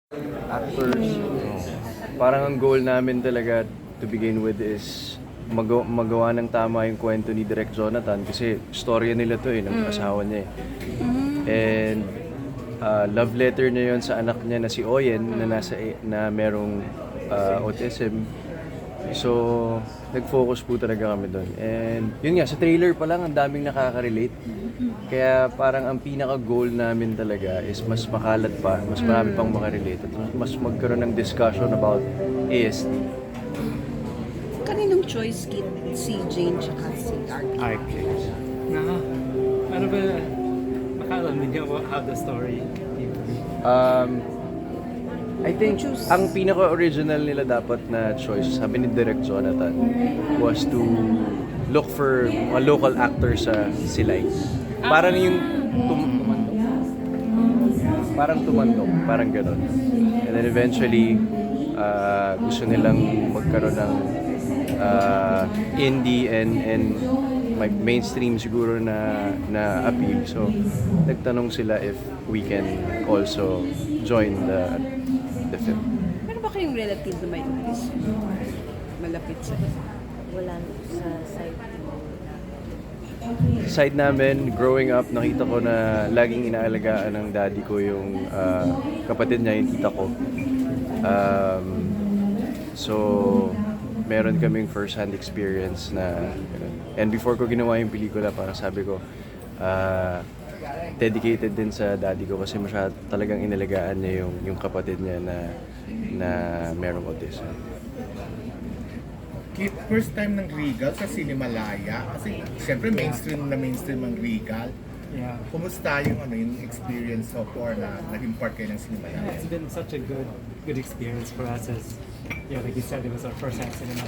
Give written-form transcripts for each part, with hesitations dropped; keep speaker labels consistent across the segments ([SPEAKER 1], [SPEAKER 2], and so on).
[SPEAKER 1] Actors. Parang ang goal namin talaga to begin with is magawa ng tama yung kwento ni Direk Jonathan kasi storya nila to ng asawa niya eh. And love letter niya yon sa anak niya na si Oyen na merong autism. So, nag-focus po talaga kami doon. And yun nga, sa trailer pa lang, ang daming nakaka-relate. Kaya parang ang pinaka-goal namin talaga is mas makalat pa, mas marami pang makarelate at mas magkaroon ng discussion about ASD.
[SPEAKER 2] Kaninong choice kit si Jane tsaka si RK?
[SPEAKER 3] Ano ba, makaalam niyo how the story came to be?
[SPEAKER 1] I think ang pinaka-original nila dapat na choice, sabi ni Direk Jonathan, was to look for mga local actors sa Silay. Parang yung tumandok, parang gano'n. And then eventually, gusto nilang magkaroon ng indie and mainstream siguro na appeal. So, nagtanong sila if we can also join the film.
[SPEAKER 2] Meron ba kayong relative na may autism? Malapit sa
[SPEAKER 4] Wala sa side.
[SPEAKER 1] Side namin, growing up, nakita ko na laging inaalagaan ng daddy ko yung kapatid niya, yung tita ko. So, meron kaming first-hand experience na ganun. And before ko ginawa yung pelikula, parang sabi ko, dedicated din sa daddy ko kasi masyado talagang inalagaan niya yung kapatid niya na merong autism.
[SPEAKER 5] Kit, first time ng Regal sa Cinemalaya kasi siyempre mainstream ang Regal.
[SPEAKER 3] Yeah.
[SPEAKER 5] Kumusta yung experience so far na nag-impart kayo ng Cinemalaya?
[SPEAKER 3] It's been such a good experience for us as, like you said, it was our first time cinema.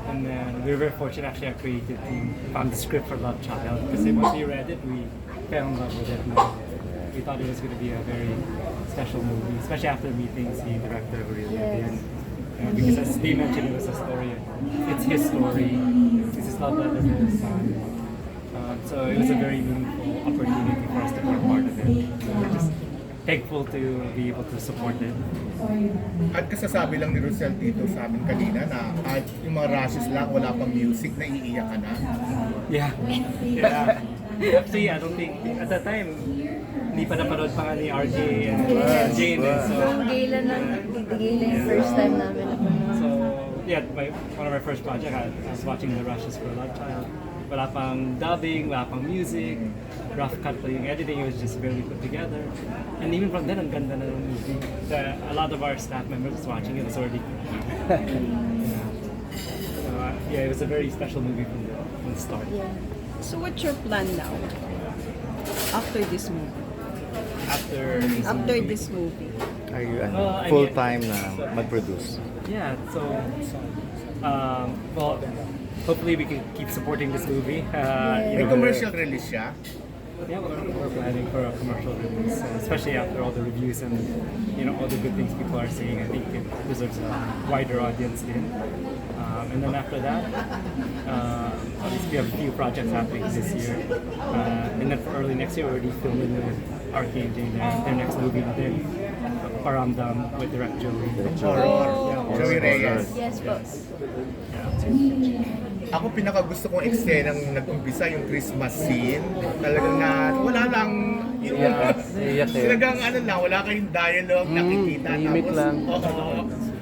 [SPEAKER 3] And then we were very fortunate actually our creative team found the script for Love Child because once we read it, we fell in love with it. We thought it was going to be a very special movie, especially after meeting the director Aurelio.
[SPEAKER 4] Yes.
[SPEAKER 3] Because as they mentioned, it was a story. It's his story. It's his love letter to his son. So it was a very meaningful opportunity for us to be a part of it. So we're just thankful to be able to support it.
[SPEAKER 5] At kasasabi lang ni Rosel dito sa amin kanina na kahit yung mga rushes lang, wala pang music, naiiyak ka na.
[SPEAKER 3] Yeah. Actually, I don't think at that time hindi pa napanood pa nga ni RJ and Jane. So
[SPEAKER 4] Gala yung first time namin napanood.
[SPEAKER 3] So, one of our first projects, I was watching The Rushes for Love Child. Wala pang dubbing, wala pang music, rough cut pa yung editing, it was just barely put together. And even from then, ang ganda na ng movie. A lot of our staff members was watching it, was already it was a very special movie from the start.
[SPEAKER 4] Yeah.
[SPEAKER 2] So what's your plan now? After this movie?
[SPEAKER 3] After
[SPEAKER 2] This movie.
[SPEAKER 6] Are you
[SPEAKER 3] I mean,
[SPEAKER 6] full-time na mag-produce?
[SPEAKER 3] Yeah, so hopefully we can keep supporting this movie.
[SPEAKER 5] May commercial release siya.
[SPEAKER 3] Yeah, we're planning for a commercial release, especially after all the reviews and all the good things people are saying. I think it deserves a wider audience in. And then after that, obviously we have a few projects happening this year. And then for early next year, we're already filming with RK and Jane their next movie, then Paramdam with Direct Joey.
[SPEAKER 5] Joey Reyes.
[SPEAKER 4] Yes po.
[SPEAKER 5] Ako pinakagusto kong eksenang nag-umpisa yung Christmas scene. Talagang wala lang
[SPEAKER 1] Iyak eh.
[SPEAKER 5] talagang wala kayong dialogue, nakikita.
[SPEAKER 1] tahimik lang.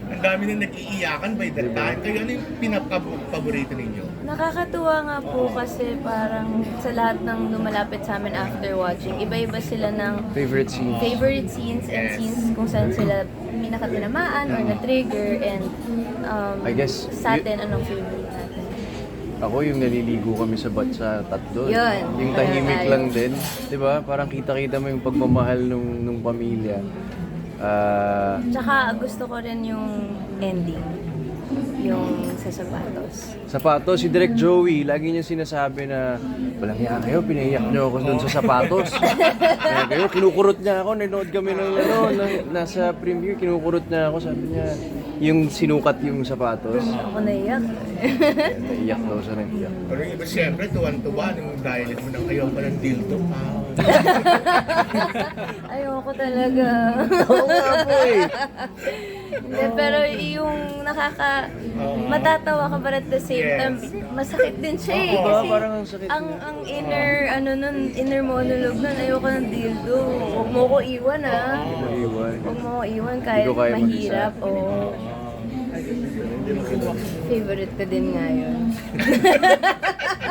[SPEAKER 5] Ang dami na nag-iiyakan by the time. Kayo ano yung pinaka-paborito ninyo?
[SPEAKER 4] Nakakatuwa nga po kasi parang sa lahat ng lumalapit sa amin after watching, iba-iba sila ng
[SPEAKER 1] Favorite scene?
[SPEAKER 4] scenes and scenes kung saan sila pinakatinamaan or na-trigger and
[SPEAKER 1] I guess,
[SPEAKER 4] sa atin, anong favorite natin?
[SPEAKER 1] Ako yung naliligo kami sa batsa tatlo.
[SPEAKER 4] Yun.
[SPEAKER 1] Yung tahimik lang din. 'Di ba? Parang kita-kita mo yung pagmamahal nung pamilya.
[SPEAKER 4] Tsaka gusto ko rin yung ending. Yung sa sapatos.
[SPEAKER 1] Sapatos, si Direk Joey, lagi niya sinasabi na walang hiya kayo, pinaiyak niyo ako doon sa sapatos. Kaya kayo, kinukurot niya ako, nanood kami nasa premiere, kinukurot niya ako, sabi niya, yung sinukat yung sapatos.
[SPEAKER 4] Ako naiyak.
[SPEAKER 1] Naiyak daw siya ng iyak.
[SPEAKER 5] Pero yung iba siyempre, tuwan-tuwa nung dahil mo nang ayaw pa ng dildo.
[SPEAKER 4] Ayoko talaga.
[SPEAKER 1] Oo nga po eh.
[SPEAKER 4] Hindi, pero yung matatawa ka but at the same time, masakit din siya eh.
[SPEAKER 1] Diba?
[SPEAKER 4] Kasi
[SPEAKER 1] Parang ang sakit.
[SPEAKER 4] ang inner monologue nun, ayoko ng dildo. Huwag mo ko iwan ah.
[SPEAKER 1] Maiwan.
[SPEAKER 4] Huwag mo ko iwan kahit
[SPEAKER 1] Hindi ko kaya
[SPEAKER 4] mahirap. Oo. Favorite ko din nga yun.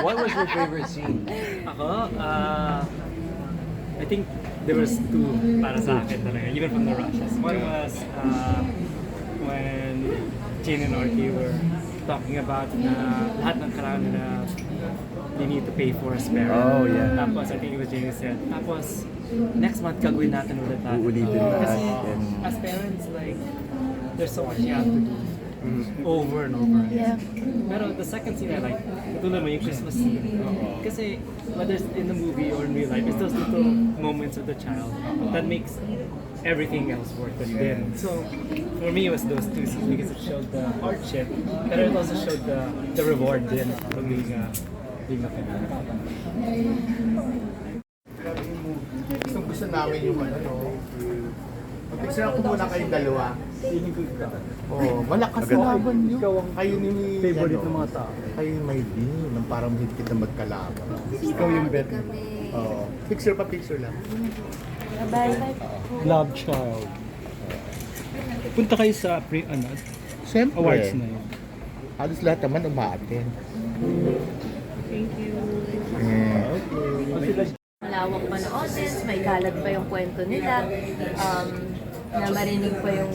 [SPEAKER 1] What was your favorite scene?
[SPEAKER 3] Ako, I think there was two para sa akin talaga, even from the rushes. One was when Jane and Orky were talking about na lahat ng kailangan na you need to pay for as parent.
[SPEAKER 1] Oh, yeah.
[SPEAKER 3] Tapos I think it was Jane who said, tapos next month gagawin natin ulit natin.
[SPEAKER 1] Uulitin
[SPEAKER 4] Yeah.
[SPEAKER 1] lahat.
[SPEAKER 3] Kasi
[SPEAKER 1] Yes.
[SPEAKER 3] as parents, like, there's so much you have to do over and over again.
[SPEAKER 4] Yeah.
[SPEAKER 3] Pero the second scene I like, tulad mo yung Christmas scene. Kasi whether it's in the movie or in real life, it's those little moments of the child that makes everything else worth it then. So for me, it was those two scenes because it showed the hardship, but it also showed the reward then from being a parent.
[SPEAKER 5] Gusto namin yung Mag-picture ako muna kayong dalawa. Oh, malakas na laban yun. Kayo ni favorite ng mga tao. Kayo ni Maylin, nang parang higpit na magkalaban. Ikaw yung bet. Oh, picture lang.
[SPEAKER 4] Bye-bye.
[SPEAKER 7] Love Child. Punta kayo sa
[SPEAKER 5] Siyempre.
[SPEAKER 7] awards na yun.
[SPEAKER 5] Halos lahat naman umaattend.
[SPEAKER 4] Malawak pa na audience, may kalat pa yung kwento nila, na marinig pa yung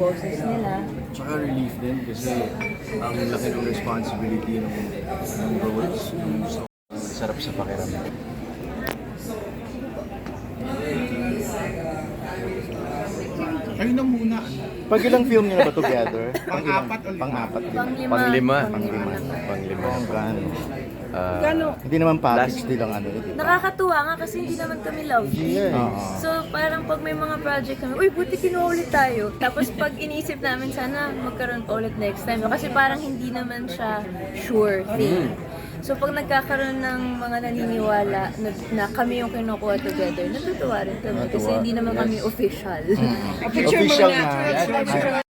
[SPEAKER 4] boses nila.
[SPEAKER 1] Tsaka relief din kasi ang laki ng responsibility ng roles. Sarap sa pakiramdam.
[SPEAKER 5] Kayo na muna.
[SPEAKER 6] Pag ilang film niyo na ba together?
[SPEAKER 5] Pang-apat o lima?
[SPEAKER 6] Pang-apat din.
[SPEAKER 4] Panglima.
[SPEAKER 1] Panglima. Panglima.
[SPEAKER 6] Oh, gaano?
[SPEAKER 2] Gano?
[SPEAKER 6] Hindi naman package din lang ano. Di ba?
[SPEAKER 4] Nakakatuwa nga kasi hindi naman kami love team.
[SPEAKER 6] Oo.
[SPEAKER 4] So parang pag may mga project kami, uy, buti kinuha ulit tayo. Tapos pag iniisip namin, sana magkaroon pa ulit next time. Kasi parang hindi naman siya sure thing. So pag nagkakaroon ng mga naniniwala na kami yung kinukuha together, natutuwa rin kami. Kasi hindi naman kami official.
[SPEAKER 2] Picture
[SPEAKER 6] Official
[SPEAKER 2] muna.
[SPEAKER 6] na.